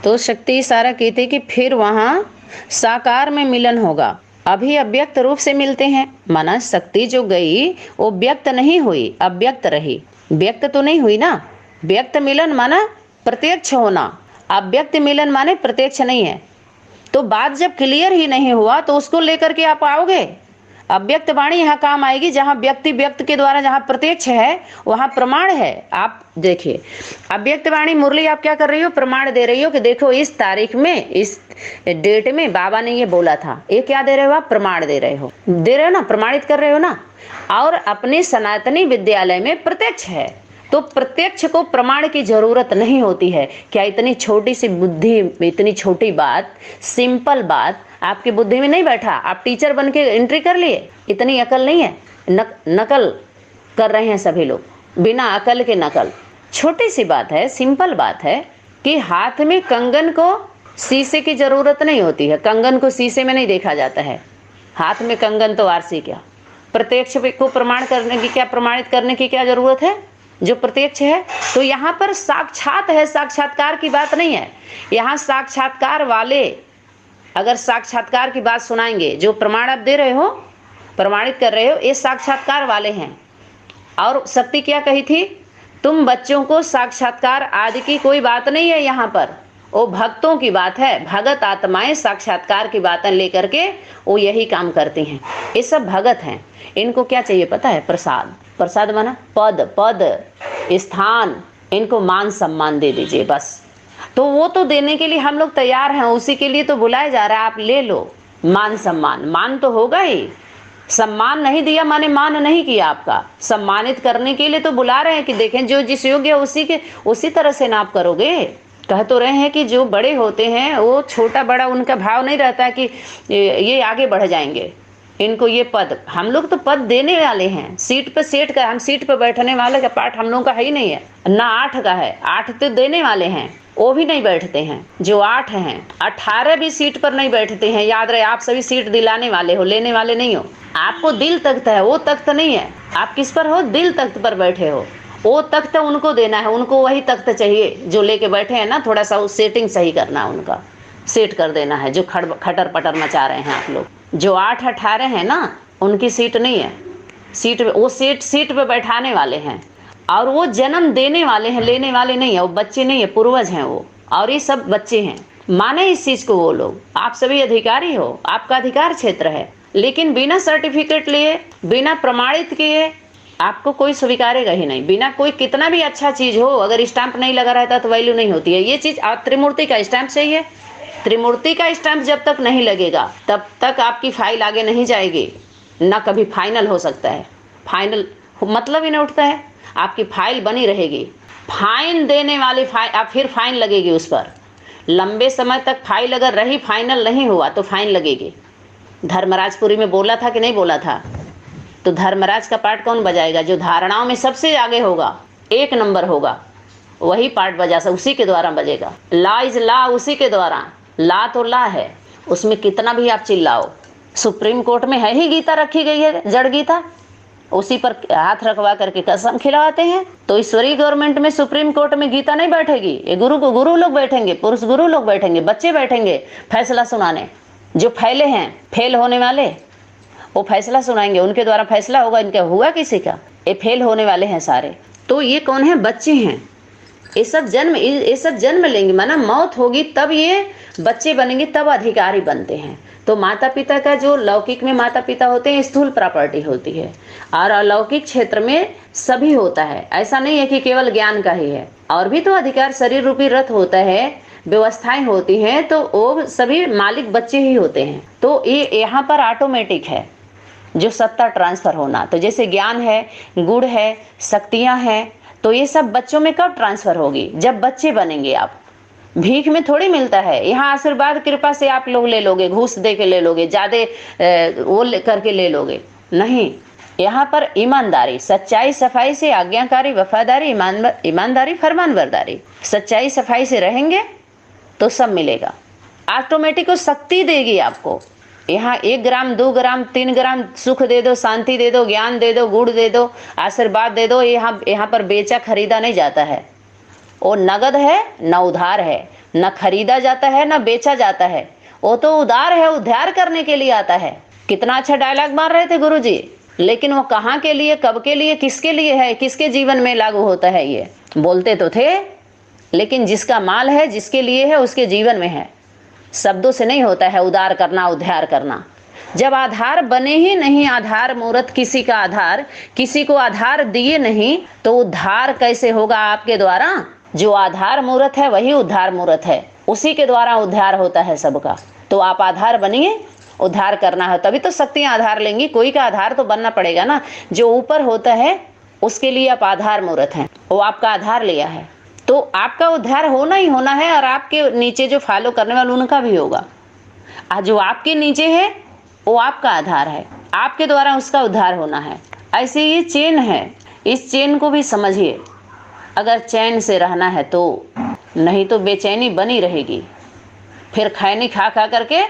तो शक्ति इशारा की थी कि फिर वहां साकार में मिलन होगा। अभी अव्यक्त रूप से मिलते हैं, माना शक्ति जो गई वो व्यक्त नहीं हुई, अव्यक्त रही। व्यक्त तो नहीं हुई ना। व्यक्त मिलन माना प्रत्यक्ष होना, अव्यक्त मिलन माने प्रत्यक्ष नहीं है। तो बात जब क्लियर ही नहीं हुआ तो उसको लेकर के आप आओगे। अव्यक्त वाणी यहाँ काम आएगी जहाँ व्यक्ति व्यक्त के द्वारा, जहाँ प्रत्यक्ष है वहाँ प्रमाण है। आप देखिए अव्यक्त वाणी मुरली आप क्या कर रही हो, प्रमाण दे रही हो कि देखो इस तारीख में इस डेट में बाबा ने ये बोला था। ये क्या दे रहे हो आप, प्रमाण दे रहे हो, ना, प्रमाणित कर रहे हो ना। और अपने सनातनी विद्यालय में प्रत्यक्ष है, तो प्रत्यक्ष को प्रमाण की जरूरत नहीं होती है। क्या इतनी छोटी सी बुद्धि, इतनी छोटी बात, सिंपल बात आपकी बुद्धि में नहीं बैठा? आप टीचर बन के एंट्री कर लिए, इतनी अकल नहीं है। नकल कर रहे हैं सभी लोग, बिना अकल के नकल। छोटी सी बात है, सिंपल बात है कि हाथ में कंगन को शीशे की जरूरत नहीं होती है। कंगन को शीशे में नहीं देखा जाता है, हाथ में कंगन तो आरसी क्या। प्रत्यक्ष को प्रमाण करने की क्या, प्रमाणित करने की क्या जरूरत है जो प्रत्यक्ष है? तो यहाँ पर साक्षात है, साक्षात्कार की बात नहीं है। यहाँ साक्षात्कार वाले अगर साक्षात्कार की बात सुनाएंगे, जो प्रमाण आप दे रहे हो, प्रमाणित कर रहे हो, ये साक्षात्कार वाले हैं। और शक्ति क्या कही थी, तुम बच्चों को साक्षात्कार आदि की कोई बात नहीं है यहाँ पर, वो भक्तों की बात है। भगत आत्माएं साक्षात्कार की बातें लेकर के वो यही काम करती हैं। ये सब भगत हैं, इनको क्या चाहिए पता है? प्रसाद। प्रसाद माना पद, स्थान, इनको मान सम्मान दे दीजिए बस। तो वो तो देने के लिए हम लोग तैयार हैं, उसी के लिए तो बुलाया जा रहा है। आप ले लो मान सम्मान, मान तो होगा ही। सम्मान नहीं दिया माने मान नहीं किया आपका। सम्मानित करने के लिए तो बुला रहे हैं कि देखें जो जिस योग्य है उसी तरह से नाप करोगे। कह तो रहे हैं कि जो बड़े होते हैं वो छोटा बड़ा उनका भाव नहीं रहता कि ये आगे बढ़ जाएंगे, इनको ये पद। हम लोग तो पद देने वाले हैं, सीट पे सेट का, हम सीट पे बैठने वाले का पाठ हम लोगों का है ही नहीं है ना। 8 का है, 8 तो देने वाले हैं, वो भी नहीं बैठते हैं। जो 8 हैं, 18 भी सीट पर नहीं बैठते हैं। याद रहे, आप सभी सीट दिलाने वाले हो, लेने वाले नहीं हो। आपको दिल तख्त है, वो तख्त नहीं है। आप किस पर हो? दिल तख्त पर बैठे हो। वो तख्त उनको देना है, उनको वही तख्त चाहिए जो लेके बैठे हैं ना। थोड़ा सा सेटिंग सही करना है, उनका सेट कर देना है। जो खटर पटर मचा रहे हैं आप लोग, जो 8-18 है ना, उनकी सीट नहीं है। सीट वो सीट पे बैठाने वाले हैं, और वो जन्म देने वाले हैं, लेने वाले नहीं है। वो बच्चे नहीं है, पूर्वज हैं वो, और ये सब बच्चे हैं। माने इस चीज को वो लोग। आप सभी अधिकारी हो, आपका अधिकार क्षेत्र है, लेकिन बिना सर्टिफिकेट लिए, बिना प्रमाणित किए आपको कोई स्वीकारेगा ही नहीं। बिना कोई कितना भी अच्छा चीज हो, अगर स्टैंप नहीं लगा रहता तो वैल्यू नहीं होती है। ये चीज त्रिमूर्ति का स्टैंप चाहिए। त्रिमूर्ति का स्टैंप जब तक नहीं लगेगा तब तक आपकी फाइल आगे नहीं जाएगी, ना कभी फाइनल हो सकता है। फाइनल मतलब ही नहीं उठता है। आपकी फाइल बनी रहेगी। फाइन देने वाली फाइल, आप फिर फाइन लगेगी उस पर। लंबे समय तक फाइल अगर रही, फाइनल नहीं हुआ तो फाइन लगेगी। धर्मराजपुरी में बोला था कि नहीं बोला था? तो धर्मराज का पार्ट कौन बजाएगा? जो धारणाओं में सबसे आगे होगा, 1 नंबर होगा, वही पार्ट बजा सकता, उसी के द्वारा बजेगा। ला इज ला, उसी के द्वारा। ला तो ला है, उसमें कितना भी आप चिल्लाओ। सुप्रीम कोर्ट में है ही गीता रखी गई है, जड़ गीता, उसी पर हाथ रखवा करके कसम खिलवाते हैं। तो ईश्वरीय गवर्नमेंट में सुप्रीम कोर्ट में गीता नहीं बैठेगी, ये गुरु लोग बैठेंगे, पुरुष गुरु लोग बैठेंगे, बच्चे बैठेंगे फैसला सुनाने। जो फैले हैं, फेल होने वाले, वो फैसला सुनाएंगे, उनके द्वारा फैसला होगा। इनका हुआ किसी का? ये फेल होने वाले हैं सारे। तो ये कौन है? बच्चे हैं। ये सब जन्म लेंगे, माना मौत होगी तब ये बच्चे बनेंगे, तब अधिकारी बनते हैं। तो माता पिता का जो लौकिक में माता पिता होते हैं, स्थूल प्रॉपर्टी होती है, और अलौकिक क्षेत्र में सभी होता है। ऐसा नहीं है कि केवल ज्ञान का ही है, और भी तो अधिकार, शरीर रूपी रथ होता है, व्यवस्थाएं होती हैं, तो वो सभी मालिक बच्चे ही होते हैं। तो ये यहाँ पर ऑटोमेटिक है जो सत्ता ट्रांसफर होना। तो जैसे ज्ञान है, गुण है, शक्तियां हैं, तो ये सब बच्चों में कब ट्रांसफर होगी? जब बच्चे बनेंगे आप। भीख में थोड़ी मिलता है। यहाँ आशीर्वाद कृपा से आप लोग ले लोगे, घूस दे के ले लोगे, ज्यादा वो करके ले लोगे, नहीं। यहाँ पर ईमानदारी, सच्चाई सफाई से, आज्ञाकारी, वफादारी, ईमानदारी, फरमानबरदारी, सच्चाई सफाई से रहेंगे तो सब मिलेगा। ऑटोमेटिक वो शक्ति देगी आपको। यहाँ 1 ग्राम 2 ग्राम 3 ग्राम सुख दे दो, शांति दे दो, ज्ञान दे दो, गुड़ दे दो, आशीर्वाद दे दो। यहाँ पर बेचा खरीदा नहीं जाता है। वो नगद है न उधार है, न खरीदा जाता है न बेचा जाता है, वो तो उदार है, उद्धार करने के लिए आता है। कितना अच्छा डायलॉग मार रहे थे गुरुजी, लेकिन वो कहाँ के लिए, कब के लिए, किसके लिए है, किसके जीवन में लागू होता है, ये बोलते तो थे, लेकिन जिसका माल है, जिसके लिए है, उसके जीवन में है। शब्दों से नहीं होता है उदार करना, उद्धार करना। जब आधार बने ही नहीं, आधार मूर्त किसी का आधार, किसी को आधार दिए नहीं, तो उद्धार कैसे होगा आपके द्वारा? जो आधार मूर्त है वही उद्धार मूर्त है, उसी के द्वारा उद्धार होता है सबका। तो आप आधार बनिए, उद्धार करना है तभी तो शक्तियां आधार लेंगी, कोई का आधार तो बनना पड़ेगा ना। जो ऊपर होता है उसके लिए आप आधार मूर्त हैं, वो आपका आधार लिया है, तो आपका उद्धार होना ही होना है, और आपके नीचे जो फॉलो करने वाले उनका भी होगा। जो आपके नीचे है वो आपका आधार है, आपके द्वारा उसका उद्धार होना है। ऐसे ये चेन है, इस चेन को भी समझिए। अगर चैन से रहना है तो, नहीं तो बेचैनी बनी रहेगी। फिर खैनी खा खा करके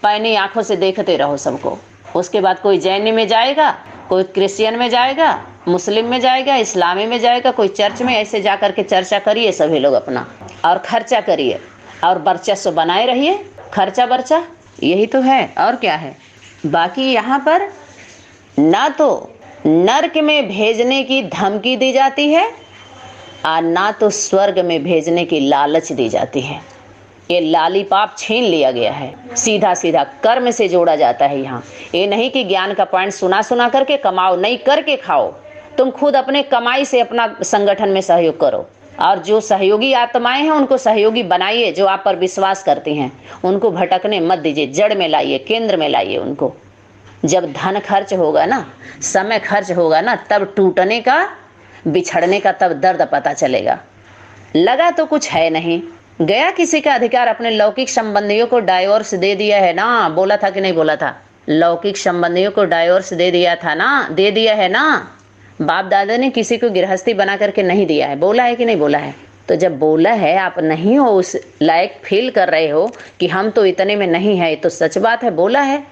पैनी आंखों से देखते रहो सबको। उसके बाद कोई जैनी में जाएगा, कोई क्रिश्चियन में जाएगा, मुस्लिम में जाएगा, इस्लामी में जाएगा, कोई चर्च में। ऐसे जा करके चर्चा करिए सभी लोग अपना, और खर्चा करिए, और वर्चस्व बनाए रहिए। खर्चा बर्चा यही तो है, और क्या है। बाकी यहाँ पर ना तो नरक में भेजने की धमकी दी जाती है, और ना तो स्वर्ग में भेजने की लालच दी जाती है। ये लालीपाप छीन लिया गया है, सीधा सीधा कर्म से जोड़ा जाता है यहाँ। ये नहीं कि ज्ञान का पॉइंट सुना सुना करके कमाओ, नहीं, करके खाओ। तुम खुद अपने कमाई से अपना संगठन में सहयोग करो, और जो सहयोगी आत्माएं हैं उनको सहयोगी बनाइए, जो आप पर विश्वास करती हैं उनको भटकने मत दीजिए, जड़ में लाइए, केंद्र में लाइए उनको। जब धन खर्च होगा ना, समय खर्च होगा ना, तब टूटने का, बिछड़ने का तब दर्द पता चलेगा। लगा तो कुछ है नहीं, गया किसी का अधिकार। अपने लौकिक संबंधियों को डाइवोर्स दे दिया है ना, बोला था कि नहीं बोला था? लौकिक संबंधियों को डाइवोर्स दे दिया था ना, दे दिया है ना। बाप दादा ने किसी को गृहस्थी बना करके नहीं दिया है, बोला है कि नहीं बोला है? तो जब बोला है, आप नहीं हो उस लायक, फील कर रहे हो कि हम तो इतने में नहीं है, तो सच बात है, बोला है।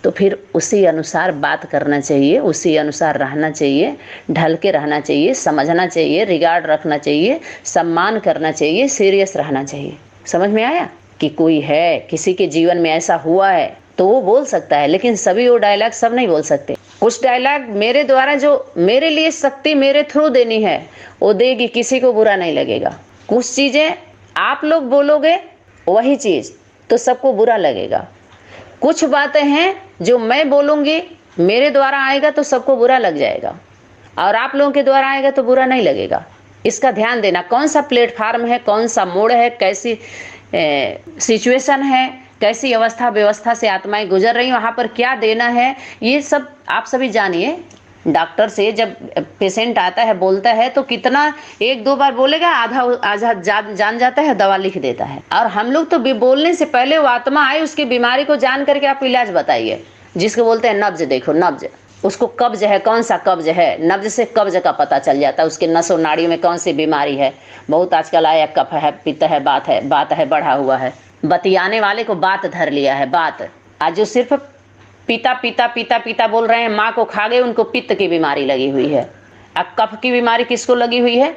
तो फिर उसी अनुसार बात करना चाहिए, उसी अनुसार रहना चाहिए, ढल के रहना चाहिए, समझना चाहिए, रिगार्ड रखना चाहिए, सम्मान करना चाहिए, सीरियस रहना चाहिए। समझ में आया कि कोई है, किसी के जीवन में ऐसा हुआ है तो वो बोल सकता है, लेकिन सभी वो डायलॉग सब नहीं बोल सकते। कुछ डायलॉग मेरे द्वारा, जो मेरे लिए शक्ति मेरे थ्रू देनी है वो देगी, किसी को बुरा नहीं लगेगा। कुछ चीज़ें आप लोग बोलोगे वही चीज़ तो सबको बुरा लगेगा। कुछ बातें हैं जो मैं बोलूँगी, मेरे द्वारा आएगा तो सबको बुरा लग जाएगा, और आप लोगों के द्वारा आएगा तो बुरा नहीं लगेगा। इसका ध्यान देना, कौन सा प्लेटफार्म है, कौन सा मोड़ है, कैसी सिचुएशन है, कैसी अवस्था व्यवस्था से आत्माएं गुजर रही, वहाँ पर क्या देना है, ये सब आप सभी जानिए। डॉक्टर से जब पेशेंट आता है, बोलता है, तो कितना एक दो बार बोलेगा, आधा जान जाता है, दवा लिख देता है। और हम लोग तो बोलने से पहले वो आत्मा आए, उसकी बीमारी को जान करके आप इलाज बताइए। जिसको बोलते हैं नब्ज, देखो नब्ज, उसको कब्ज है, कौन सा कब्ज है, नब्ज से कब्ज का पता चल जाता है, उसके नसों नाड़ियों में कौन सी बीमारी है। बहुत आजकल आया, कफ है, पित्त है, बात है बढ़ा हुआ है। बतियाने वाले को बात धर लिया है, बात। आज जो सिर्फ पिता पिता पिता पिता बोल रहे हैं, माँ को खा गए, उनको पित्त की बीमारी लगी हुई है। अब कफ की बीमारी किसको लगी हुई है?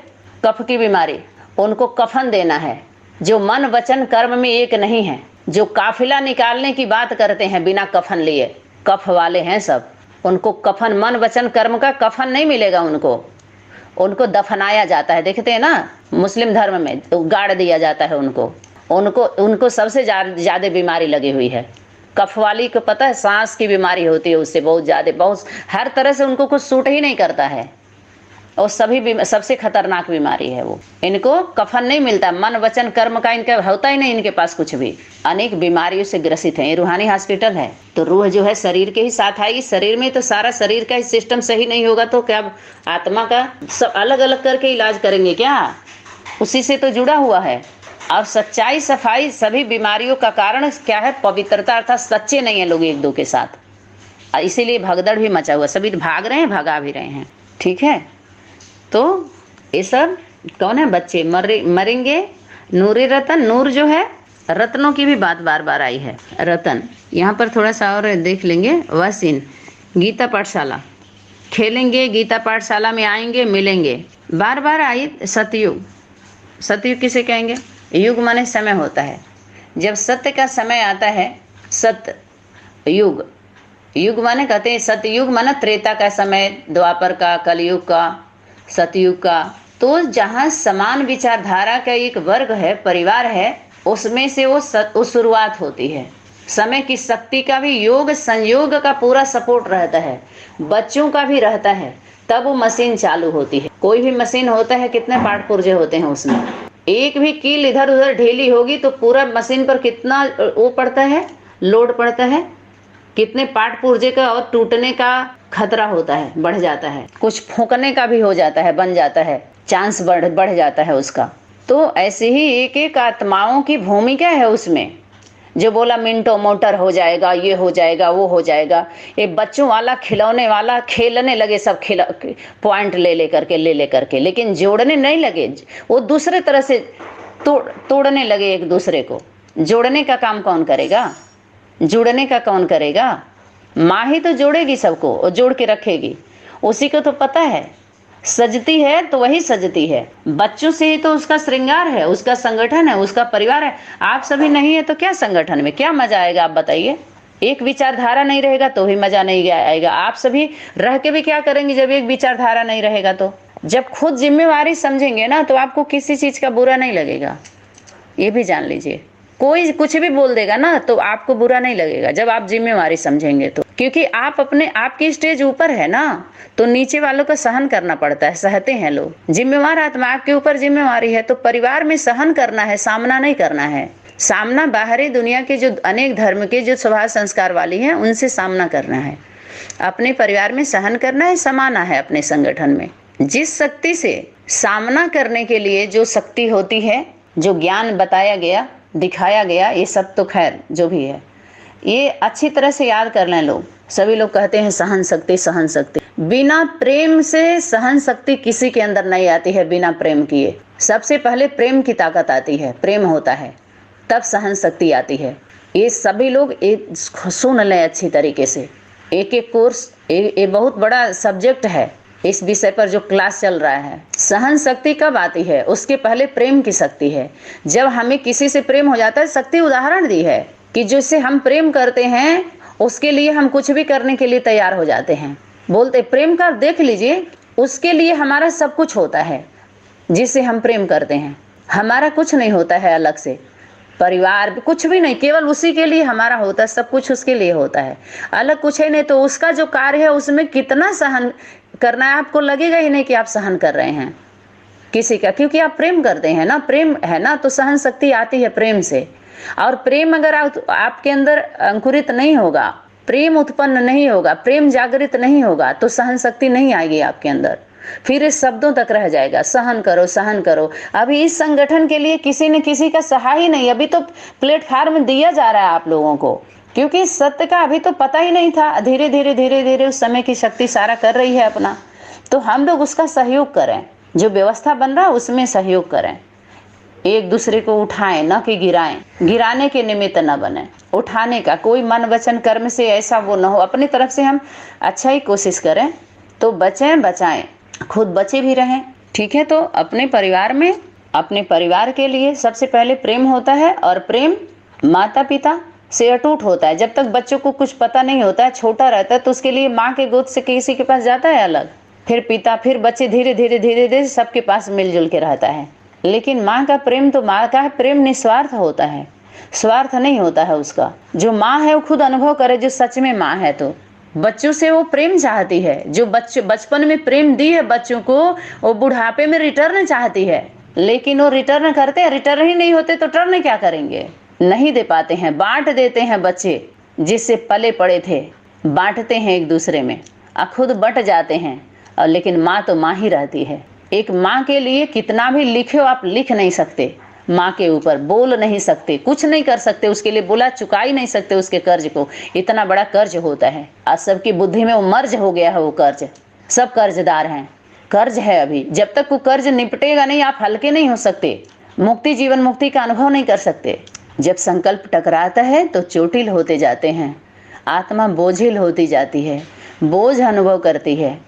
कफ की बीमारी, उनको कफन देना है। जो मन वचन कर्म में एक नहीं है, जो काफिला निकालने की बात करते हैं बिना कफन लिए, कफ वाले हैं सब। उनको कफन, मन वचन कर्म का कफन नहीं मिलेगा उनको दफनाया जाता है। देखते हैं ना, मुस्लिम धर्म में गाड़ दिया जाता है उनको सबसे ज़्यादा बीमारी लगी हुई है। कफ वाली को पता है, सांस की बीमारी होती है उससे बहुत ज़्यादा, बहुत हर तरह से उनको कुछ सूट ही नहीं करता है, और सबसे खतरनाक बीमारी है वो। इनको कफन नहीं मिलता, मन वचन कर्म का इनका होता ही नहीं, इनके पास कुछ भी। अनेक बीमारियों से ग्रसित हैं। ये रूहानी हॉस्पिटल है, तो रूह जो है शरीर के ही साथ आएगी। शरीर में तो सारा शरीर का ही सिस्टम सही नहीं होगा तो क्या आत्मा का सब अलग अलग करके इलाज करेंगे क्या? उसी से तो जुड़ा हुआ है। और सच्चाई सफाई सभी बीमारियों का कारण क्या है? पवित्रता, अर्थात सच्चे नहीं है लोग एक दो के साथ, इसीलिए भगदड़ भी मचा हुआ, सभी भाग रहे हैं, भगा भी रहे हैं। ठीक है, तो ये सब कौन है? बच्चे मरेंगे। नूरी रतन, नूर जो है, रत्नों की भी बात बार बार आई है। रतन यहाँ पर थोड़ा सा और देख लेंगे। वसीन, गीता पाठशाला खेलेंगे, गीता पाठशाला में आएंगे, मिलेंगे, बार बार आई। सतयुग, सतयुग किसे कहेंगे? युग माने समय होता है। जब सत्य का समय आता है, सत्य युग, युग माने कहते हैं सतयुग माना त्रेता का समय, द्वापर का, कलयुग का, सतयुग का। तो जहाँ समान विचारधारा का एक वर्ग है, परिवार है, उसमें से वो शुरुआत होती है। समय की शक्ति का भी योग संयोग का पूरा सपोर्ट रहता है, बच्चों का भी रहता है, तब वो मशीन चालू होती है। कोई भी मशीन होता है, कितने पार्ट पुर्जे होते हैं उसमें, एक भी कील इधर उधर ढीली होगी तो पूरा मशीन पर कितना वो पड़ता है, लोड पड़ता है, कितने पार्ट पुर्जे का और टूटने का खतरा होता है, बढ़ जाता है, कुछ फूंकने का भी हो जाता है, बन जाता है, चांस बढ़ जाता है उसका। तो ऐसे ही एक एक आत्माओं की भूमिका है उसमें। जो बोला मिनटों मोटर हो जाएगा, ये हो जाएगा, वो हो जाएगा, ये बच्चों वाला खिलौने वाला खेलने लगे सब, पॉइंट ले करके, लेकिन जोड़ने नहीं लगे, वो दूसरे तरह से तोड़ने लगे एक दूसरे को। जोड़ने का काम कौन करेगा? जुड़ने का कौन करेगा? माँ ही तो जोड़ेगी सबको और जोड़ के रखेगी। उसी को तो पता है, सजती है तो वही सजती है, बच्चों से ही तो उसका श्रृंगार है, उसका संगठन है, उसका परिवार है। आप सभी नहीं है तो क्या संगठन में क्या मजा आएगा? आप बताइए। एक विचारधारा नहीं रहेगा तो भी मजा नहीं आएगा। आप सभी रह के भी क्या करेंगे जब एक विचारधारा नहीं रहेगा? तो जब खुद जिम्मेवारी समझेंगे ना तो आपको किसी चीज का बुरा नहीं लगेगा, ये भी जान लीजिए। कोई कुछ भी बोल देगा ना तो आपको बुरा नहीं लगेगा जब आप जिम्मेवारी समझेंगे तो, क्योंकि आप अपने आपकी स्टेज ऊपर है ना, तो नीचे वालों का सहन करना पड़ता है, सहते हैं लोग। जिम्मेवार आत्मा आपके ऊपर जिम्मेवारी है तो परिवार में सहन करना है, सामना नहीं करना है। सामना बाहरी दुनिया के जो अनेक धर्म के जो स्वभाव संस्कार वाली हैं उनसे सामना करना है, अपने परिवार में सहन करना है, समाना है अपने संगठन में। जिस शक्ति से सामना करने के लिए जो शक्ति होती है, जो ज्ञान बताया गया, दिखाया गया, ये सब तो खैर जो भी है ये अच्छी तरह से याद कर लें लोग। सभी लोग कहते हैं सहन शक्ति, सहन शक्ति। बिना प्रेम से सहन शक्ति किसी के अंदर नहीं आती है, बिना प्रेम किए। सबसे पहले प्रेम की ताकत आती है, प्रेम होता है तब सहन शक्ति आती है। ये सभी लोग एक सुन लें अच्छी तरीके से। एक एक कोर्स, ये बहुत बड़ा सब्जेक्ट है इस विषय पर जो क्लास चल रहा है। सहन शक्ति कब आती है? उसके पहले प्रेम की शक्ति है। जब हमें किसी से प्रेम हो जाता है, शक्ति उदाहरण दी है कि जिससे हम प्रेम करते हैं उसके लिए हम कुछ भी करने के लिए तैयार हो जाते हैं। बोलते प्रेम कर, देख लीजिए, उसके लिए हमारा सब कुछ होता है। जिससे हम प्रेम करते हैं हमारा कुछ नहीं होता है अलग से, परिवार कुछ भी नहीं, केवल उसी के लिए हमारा होता है, सब कुछ उसके लिए होता है, अलग कुछ है नहीं। तो उसका जो कार्य है उसमें कितना सहन करना है, आपको लगेगा ही नहीं कि आप सहन कर रहे हैं किसी का, क्योंकि आप प्रेम करते हैं ना, प्रेम है ना, तो सहन शक्ति आती है प्रेम से। और प्रेम अगर आपके अंदर अंकुरित नहीं होगा, प्रेम उत्पन्न नहीं होगा, प्रेम जागृत नहीं होगा, तो सहन शक्ति नहीं आएगी आपके अंदर। फिर इस शब्दों तक रह जाएगा, सहन करो, सहन करो। अभी इस संगठन के लिए किसी ने किसी का सहा ही नहीं, अभी तो प्लेटफार्म दिया जा रहा है आप लोगों को, क्योंकि सत्य का अभी तो पता ही नहीं था। धीरे धीरे धीरे धीरे उस समय की शक्ति सारा कर रही है अपना, तो हम लोग उसका सहयोग करें, जो व्यवस्था बन रहा है उसमें सहयोग करें, एक दूसरे को उठाएं, न कि गिराएं, गिराने के निमित्त न बने, उठाने का कोई मन वचन कर्म से ऐसा वो न हो। अपनी तरफ से हम अच्छा ही कोशिश करें तो बचें, बचाएं, खुद बचे भी रहें। ठीक है, तो अपने परिवार में, अपने परिवार के लिए सबसे पहले प्रेम होता है, और प्रेम माता पिता से अटूट होता है। जब तक बच्चों को कुछ पता नहीं होता है, छोटा रहता है, तो उसके लिए माँ के गोद से किसी के पास जाता है अलग, फिर पिता, फिर बच्चे, धीरे धीरे धीरे धीरे सबके पास मिलजुल के रहता है। लेकिन माँ का प्रेम तो माँ का प्रेम निस्वार्थ होता है, स्वार्थ नहीं होता है उसका। जो माँ है वो खुद अनुभव करे, जो सच में माँ है, तो बच्चों से वो प्रेम चाहती है। जो बचपन में प्रेम दी है बच्चों को, वो बुढ़ापे में रिटर्न चाहती है, लेकिन वो रिटर्न करते हैं, रिटर्न ही नहीं होते तो टर्न क्या करेंगे? नहीं दे पाते हैं, बांट देते हैं। बच्चे जिससे पले पड़े थे बांटते हैं एक दूसरे में, खुद बट जाते हैं, और लेकिन माँ तो माँ ही रहती है। एक माँ के लिए कितना भी लिखो आप लिख नहीं सकते, माँ के ऊपर बोल नहीं सकते, कुछ नहीं कर सकते, उसके लिए बोला चुका ही नहीं सकते उसके कर्ज को। इतना बड़ा कर्ज होता है, आज सबकी बुद्धि में वो मर्ज हो गया है वो कर्ज। सब कर्जदार हैं, कर्ज है अभी। जब तक वो कर्ज निपटेगा नहीं, आप हल्के नहीं हो सकते, मुक्ति, जीवन मुक्ति का अनुभव नहीं कर सकते। जब संकल्प टकराता है तो चोटिल होते जाते हैं, आत्मा बोझिल होती जाती है, बोझ अनुभव करती है।